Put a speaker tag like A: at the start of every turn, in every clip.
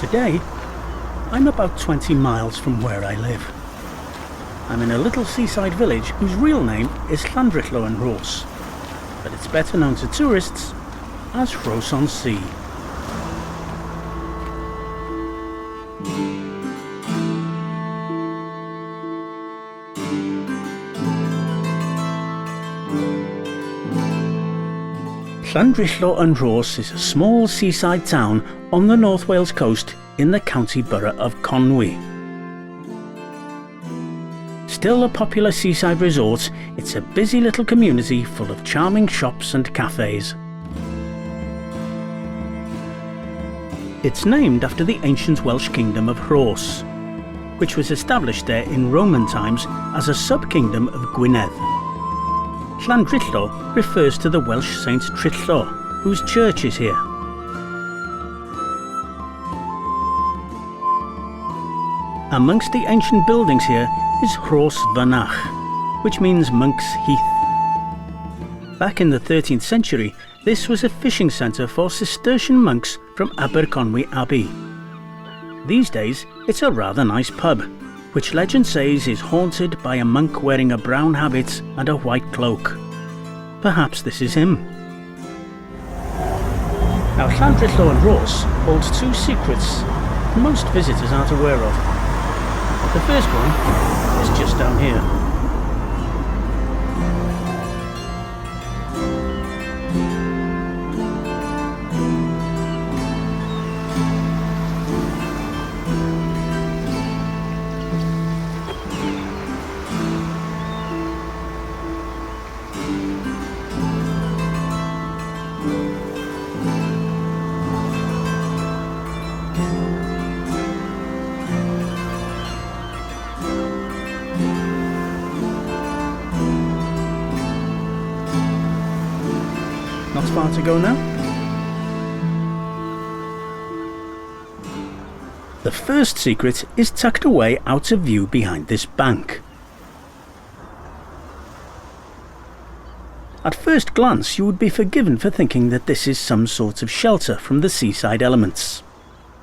A: Today, I'm about 20 miles from where I live. I'm in a little seaside village whose real name is Llandrillo and Rhos, but it's better known to tourists as Rhos-on-Sea. Llandrillo and Rhos is a small seaside town on the North Wales coast in the county borough of Conwy. Still a popular seaside resort, it's a busy little community full of charming shops and cafes. It's named after the ancient Welsh kingdom of Rhos, which was established there in Roman times as a sub-kingdom of Gwynedd. Llandrillo refers to the Welsh saint Trillo, whose church is here. Amongst the ancient buildings here is Rhos-on-Sea, which means Monk's Heath. Back in the 13th century, this was a fishing centre for Cistercian monks from Aberconwy Abbey. These days, it's a rather nice pub, which legend says is haunted by a monk wearing a brown habit and a white cloak. Perhaps this is him. Now, Llandrillo and Rhos holds two secrets most visitors aren't aware of. The first one is just down here. Not far to go now. The first secret is tucked away out of view behind this bank. At first glance, you would be forgiven for thinking that this is some sort of shelter from the seaside elements.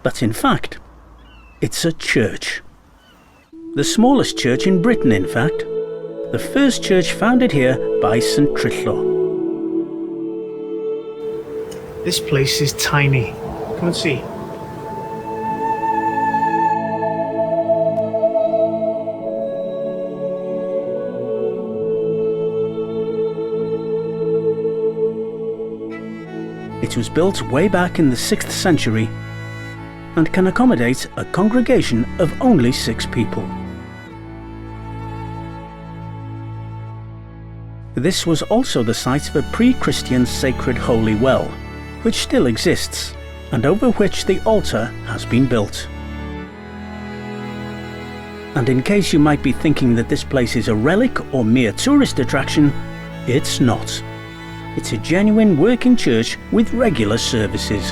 A: But in fact, it's a church. The smallest church in Britain, in fact. The first church founded here by St. Trillo. This place is tiny. Come and see. It was built way back in the 6th century and can accommodate a congregation of only 6 people. This was also the site of a pre-Christian sacred holy well, which still exists, and over which the altar has been built. And in case you might be thinking that this place is a relic or mere tourist attraction, it's not. It's a genuine working church with regular services.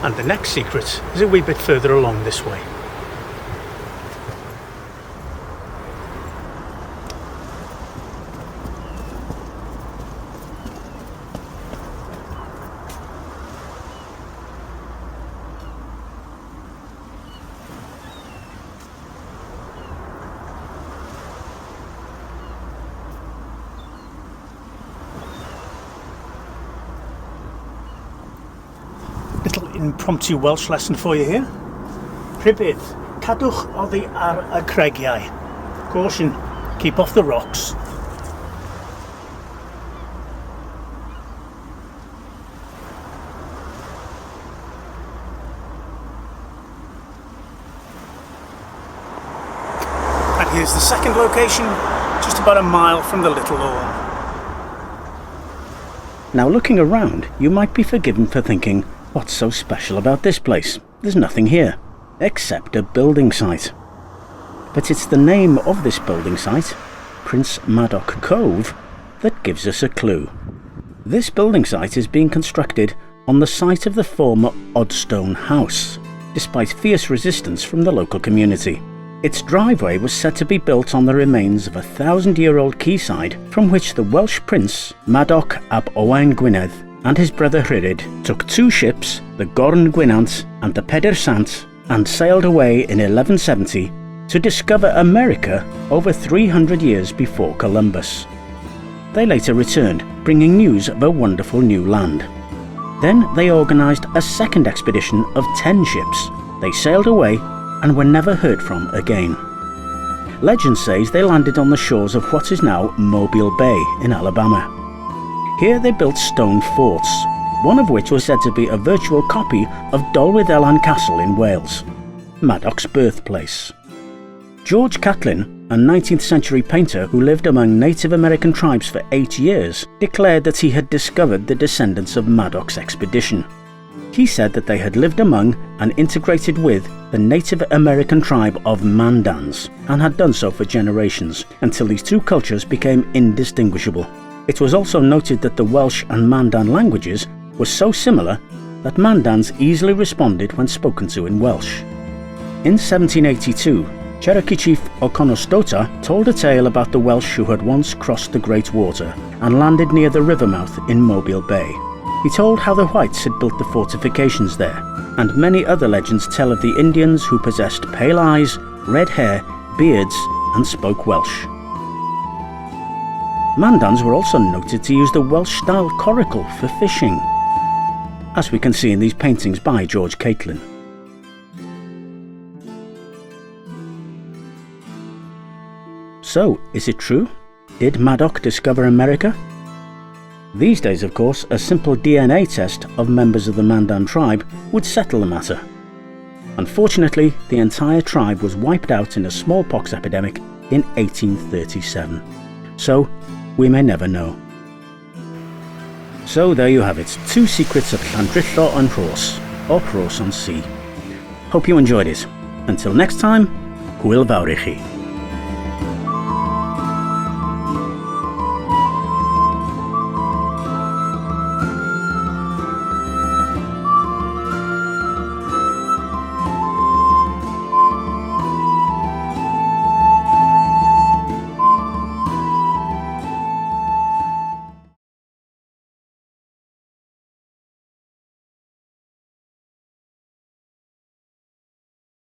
A: And the next secret is a wee bit further along this way. Little impromptu Welsh lesson for you here. Rhybydd, cadwch oddi ar y creigiau. Caution, keep off the rocks. And here's the second location, just about a mile from the Little Hohem. Now, looking around, you might be forgiven for thinking, what's so special about this place? There's nothing here, except a building site. But it's the name of this building site, Prince Madoc Cove, that gives us a clue. This building site is being constructed on the site of the former Oddstone House, despite fierce resistance from the local community. Its driveway was said to be built on the remains of a 1,000-year-old quayside from which the Welsh prince Madoc ab Owain Gwynedd and his brother Rhydyd took 2 ships, the Gorn Gwynant and the Pedyr Sant, and sailed away in 1170 to discover America over 300 years before Columbus. They later returned, bringing news of a wonderful new land. Then they organised a second expedition of 10 ships. They sailed away and were never heard from again. Legend says they landed on the shores of what is now Mobile Bay in Alabama. Here they built stone forts, one of which was said to be a virtual copy of Dolwyddelan Castle in Wales, Madoc's birthplace. George Catlin, a 19th century painter who lived among Native American tribes for 8 years, declared that he had discovered the descendants of Madoc's expedition. He said that they had lived among and integrated with the Native American tribe of Mandans, and had done so for generations, until these 2 cultures became indistinguishable. It was also noted that the Welsh and Mandan languages were so similar that Mandans easily responded when spoken to in Welsh. In 1782, Cherokee chief Oconostota told a tale about the Welsh who had once crossed the Great Water and landed near the river mouth in Mobile Bay. He told how the whites had built the fortifications there, and many other legends tell of the Indians who possessed pale eyes, red hair, beards, and spoke Welsh. Mandans were also noted to use the Welsh-style coracle for fishing, as we can see in these paintings by George Catlin. So, is it true? Did Madoc discover America? These days, of course, a simple DNA test of members of the Mandan tribe would settle the matter. Unfortunately, the entire tribe was wiped out in a smallpox epidemic in 1837. So, we may never know. So there you have it, 2 secrets of Llandrillo and Rhos, or Rhos-on-Sea. Hope you enjoyed it. Until next time, hwyl fawr i chi.